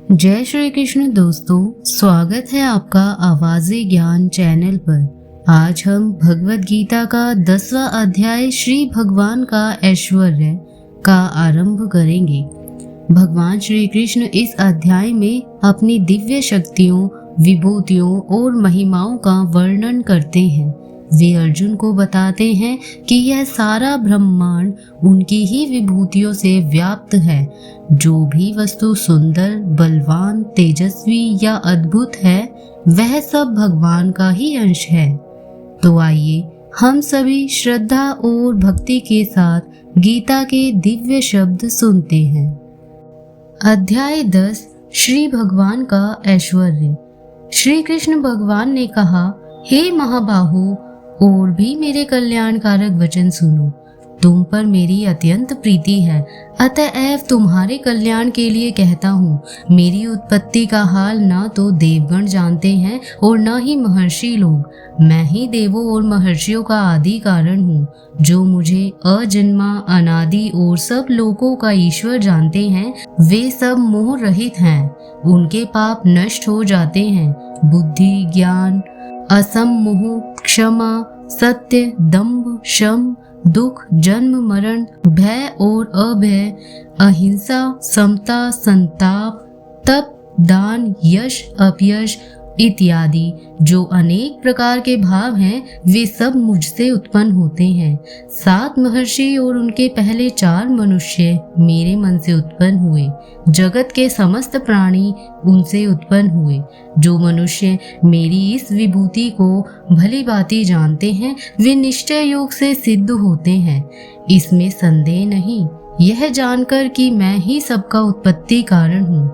जय श्री कृष्ण दोस्तों, स्वागत है आपका आवाज़े ज्ञान चैनल पर। आज हम भगवत गीता का 10वां अध्याय श्री भगवान का ऐश्वर्य का आरंभ करेंगे। भगवान श्री कृष्ण इस अध्याय में अपनी दिव्य शक्तियों, विभूतियों और महिमाओं का वर्णन करते हैं। वे अर्जुन को बताते हैं कि यह सारा ब्रह्मांड उनकी ही विभूतियों से व्याप्त है। जो भी वस्तु सुंदर, बलवान, तेजस्वी या अद्भुत है, वह सब भगवान का ही अंश है। तो आइए हम सभी श्रद्धा और भक्ति के साथ गीता के दिव्य शब्द सुनते हैं। अध्याय 10 श्री भगवान का ऐश्वर्य। श्री कृष्ण भगवान ने कहा, हे महाबाहु, और भी मेरे कल्याणकारक वचन सुनो। तुम पर मेरी अत्यंत प्रीति है, अतएव तुम्हारे कल्याण के लिए कहता हूँ। मेरी उत्पत्ति का हाल न तो देवगण जानते हैं और न ही महर्षि लोग। मैं ही देवों और महर्षियों का आदि कारण हूँ। जो मुझे अजन्मा, अनादि और सब लोगों का ईश्वर जानते हैं, वे सब मोह रहित हैं। उनके पाप नष्ट हो जाते हैं। बुद्धि, ज्ञान, असमोह, क्षमा, सत्य, दंभ, शम, दुख, जन्म मरण, भय और अभय, अहिंसा, समता, संताप, तप, दान, यश, अपयश इत्यादि जो अनेक प्रकार के भाव हैं, वे सब मुझसे उत्पन्न होते हैं। 7 महर्षि और उनके पहले 4 मनुष्य मेरे मन से उत्पन्न हुए। जगत के समस्त प्राणी उनसे उत्पन्न हुए। जो मनुष्य मेरी इस विभूति को भली भांति जानते हैं, वे निश्चय योग से सिद्ध होते हैं। इसमें संदेह नहीं, यह जानकर कि मैं ही सबका उत्पत्ति कारण हूँ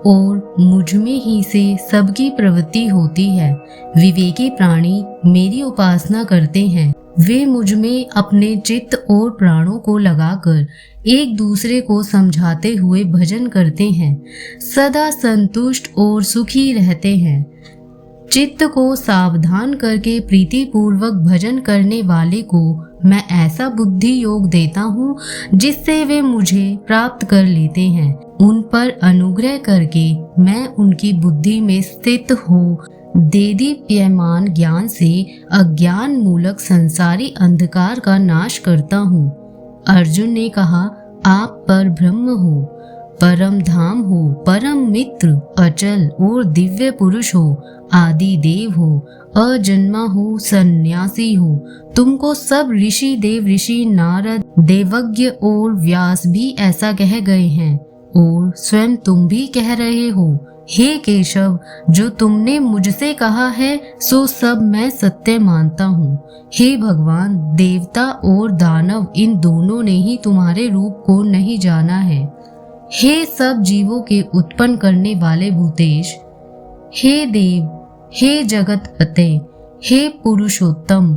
और मुझ में ही से सबकी प्रवृत्ति होती है। विवेकी प्राणी मेरी उपासना करते हैं। वे मुझ में अपने चित्त और प्राणों को लगाकर एक दूसरे को समझाते हुए भजन करते हैं। सदा संतुष्ट और सुखी रहते हैं। चित्त को सावधान करके प्रीति पूर्वक भजन करने वाले को मैं ऐसा बुद्धि योग देता हूँ जिससे वे मुझे प्राप्त कर लेते हैं। उन पर अनुग्रह करके मैं उनकी बुद्धि में स्थित हो देदीप्यमान ज्ञान से अज्ञान मूलक संसारी अंधकार का नाश करता हूँ। अर्जुन ने कहा, आप पर ब्रह्म हो, परम धाम हो, परम मित्र, अचल और दिव्य पुरुष हो, आदि देव हो, अजन्मा हो, सन्यासी हो। तुमको सब ऋषि, देव ऋषि, नारद, देवज्ञ और व्यास भी ऐसा कह गए हैं और स्वयं तुम भी कह रहे हो। हे केशव, जो तुमने मुझसे कहा है सो सब मैं सत्य मानता हूँ। हे भगवान, देवता और दानव इन दोनों ने ही तुम्हारे रूप को नहीं जाना है। हे सब जीवों के उत्पन्न करने वाले भूतेश, हे देव, हे जगत पते, हे पुरुषोत्तम,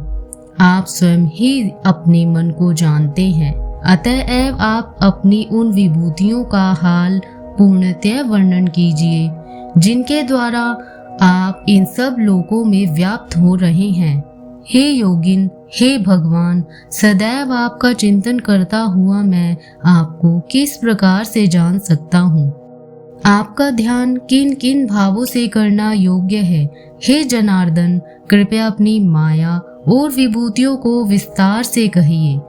आप स्वयं ही अपने मन को जानते हैं। अतएव आप अपनी उन विभूतियों का हाल पूर्णतः वर्णन कीजिए जिनके द्वारा आप इन सब लोकों में व्याप्त हो रहे हैं। हे योगिन, हे भगवान, सदैव आपका चिंतन करता हुआ मैं आपको किस प्रकार से जान सकता हूँ? आपका ध्यान किन किन भावों से करना योग्य है? हे जनार्दन, कृपया अपनी माया और विभूतियों को विस्तार से कहिए।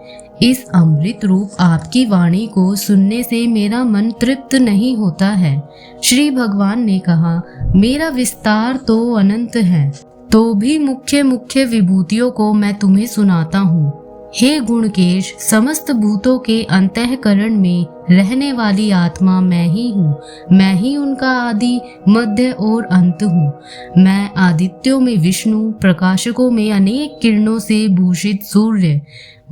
इस अमृत रूप आपकी वाणी को सुनने से मेरा मन तृप्त नहीं होता है। श्री भगवान ने कहा, मेरा विस्तार तो अनंत है, तो भी मुख्य मुख्य विभूतियों को मैं तुम्हें सुनाता हूँ। हे गुणकेश, समस्त भूतों के अंतःकरण में रहने वाली आत्मा मैं ही हूँ। मैं ही उनका आदि, मध्य और अंत हूँ। मैं आदित्यों में विष्णु, प्रकाशकों में अनेक किरणों से भूषित सूर्य,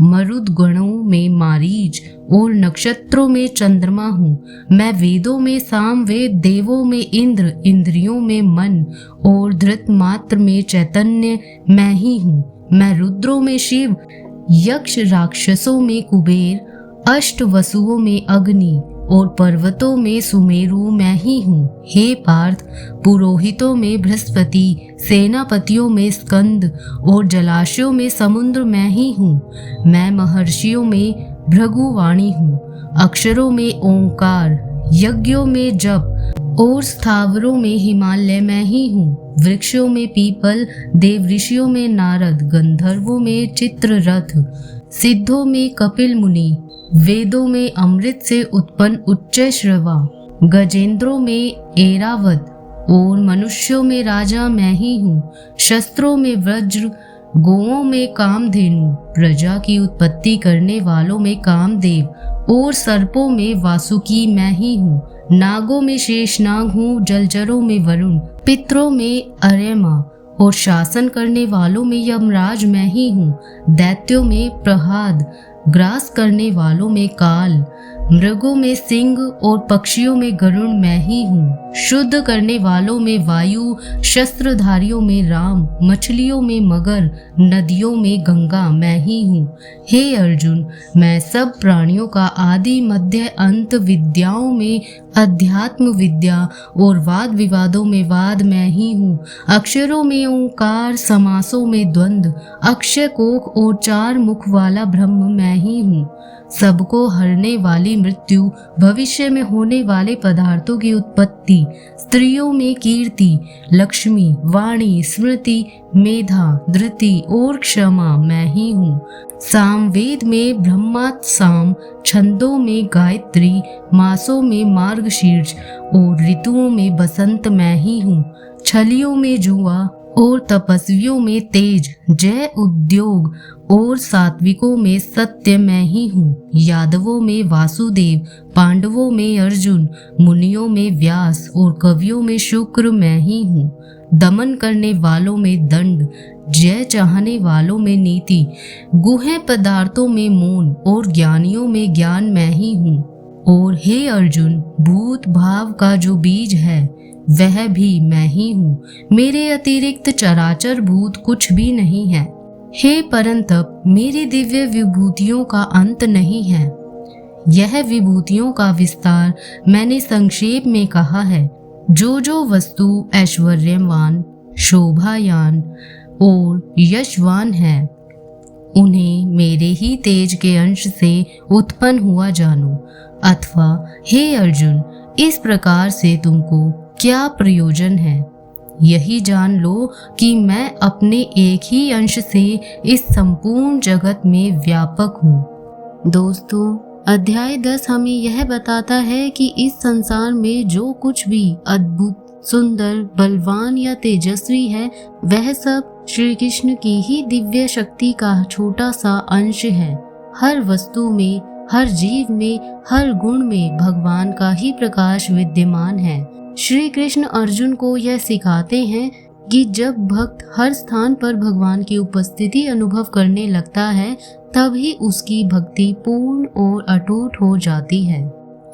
मरुद गणों में मारीच और नक्षत्रों में चंद्रमा हूँ। मैं वेदों में सामवेद, देवों में इंद्र, इंद्रियों में मन और धृत मात्र में चैतन्य मैं ही हूँ। मैं रुद्रों में शिव, यक्ष राक्षसों में कुबेर, अष्ट वसुओं में अग्नि और पर्वतों में सुमेरु मैं ही हूँ। हे पार्थ, पुरोहितों में बृहस्पति, सेनापतियों में स्कंद और जलाशयों में समुद्र मैं ही हूँ। मैं महर्षियों में भृगुवाणी हूँ, अक्षरों में ओंकार, यज्ञों में जप और स्थावरों में हिमालय मैं ही हूँ। वृक्षों में पीपल, देव ऋषियों में नारद, गंधर्वों में चित्ररथ, सिद्धों में कपिल मुनि, वेदों में अमृत से उत्पन्न उच्च श्रवा, गजेंद्रों में ऐरावत और मनुष्यों में राजा मैं ही हूँ। शस्त्रों में वज्र, गौओं में कामधेनु, प्रजा की उत्पत्ति करने वालों में कामदेव और सर्पों में वासुकी मैं ही हूँ। नागों में शेषनाग हूँ, जलचरों में वरुण, पितरों में अर्यमा और शासन करने वालों में यमराज मैं ही हूँ। दैत्यों में प्रह्लाद, ग्रास करने वालों में काल, मृगों में सिंह और पक्षियों में गरुड़ मैं ही हूँ। शुद्ध करने वालों में वायु, शस्त्रधारियों में राम, मछलियों में मगर, नदियों में गंगा मैं ही हूँ। हे अर्जुन, मैं सब प्राणियों का आदि मध्य अंत, विद्याओं में अध्यात्म विद्या और वाद विवादों में वाद मैं ही हूँ। अक्षरों में ओंकार, समासों में द्वंद्व, अक्षय कोक और 4 मुख वाला ब्रह्म मैं ही हूँ। सबको हरने वाली मृत्यु, भविष्य में होने वाले पदार्थों की उत्पत्ति, स्त्रियों में कीर्ति, लक्ष्मी, वाणी, स्मृति, मेधा, धृति और क्षमा मैं ही हूँ। सामवेद में ब्रह्मात् साम, छंदों में गायत्री, मासों में मार्गशीर्ष और ऋतुओं में बसंत मैं ही हूँ। छलियों में जुआ और तपस्वियों में तेज, जय उद्योग और सात्विकों में सत्य मैं ही हूँ। यादवों में वासुदेव, पांडवों में अर्जुन, मुनियों में व्यास और कवियों में शुक्र मैं ही हूँ। दमन करने वालों में दंड, जय चाहने वालों में नीति, गुहे पदार्थों में मौन और ज्ञानियों में ज्ञान मैं ही हूँ। और हे अर्जुन, भूत भाव का जो बीज है वह भी मैं ही हूँ। मेरे अतिरिक्त चराचर भूत कुछ भी नहीं है। हे परंतप, मेरी दिव्य विभूतियों का अंत नहीं है। यह विभूतियों का विस्तार मैंने संक्षेप में कहा है। जो वस्तु ऐश्वर्यवान, शोभायान और यशवान है, उन्हें मेरे ही तेज के अंश से उत्पन्न हुआ जानो। अथवा हे अर्जुन, इस प्रकार से तुमको क्या प्रयोजन है? यही जान लो कि मैं अपने एक ही अंश से इस संपूर्ण जगत में व्यापक हूँ। दोस्तों, अध्याय 10 हमें यह बताता है कि इस संसार में जो कुछ भी अद्भुत, सुंदर, बलवान या तेजस्वी है, वह सब श्री कृष्ण की ही दिव्य शक्ति का छोटा सा अंश है। हर वस्तु में, हर जीव में, हर गुण में भगवान का ही प्रकाश विद्यमान है। श्री कृष्ण अर्जुन को यह सिखाते हैं कि जब भक्त हर स्थान पर भगवान की उपस्थिति अनुभव करने लगता है, तभी उसकी भक्ति पूर्ण और अटूट हो जाती है।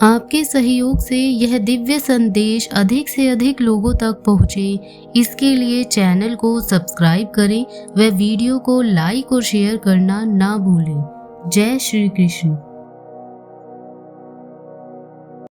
आपके सहयोग से यह दिव्य संदेश अधिक से अधिक लोगों तक पहुँचे, इसके लिए चैनल को सब्सक्राइब करें व वीडियो को लाइक और शेयर करना ना भूलें। जय श्री कृष्ण।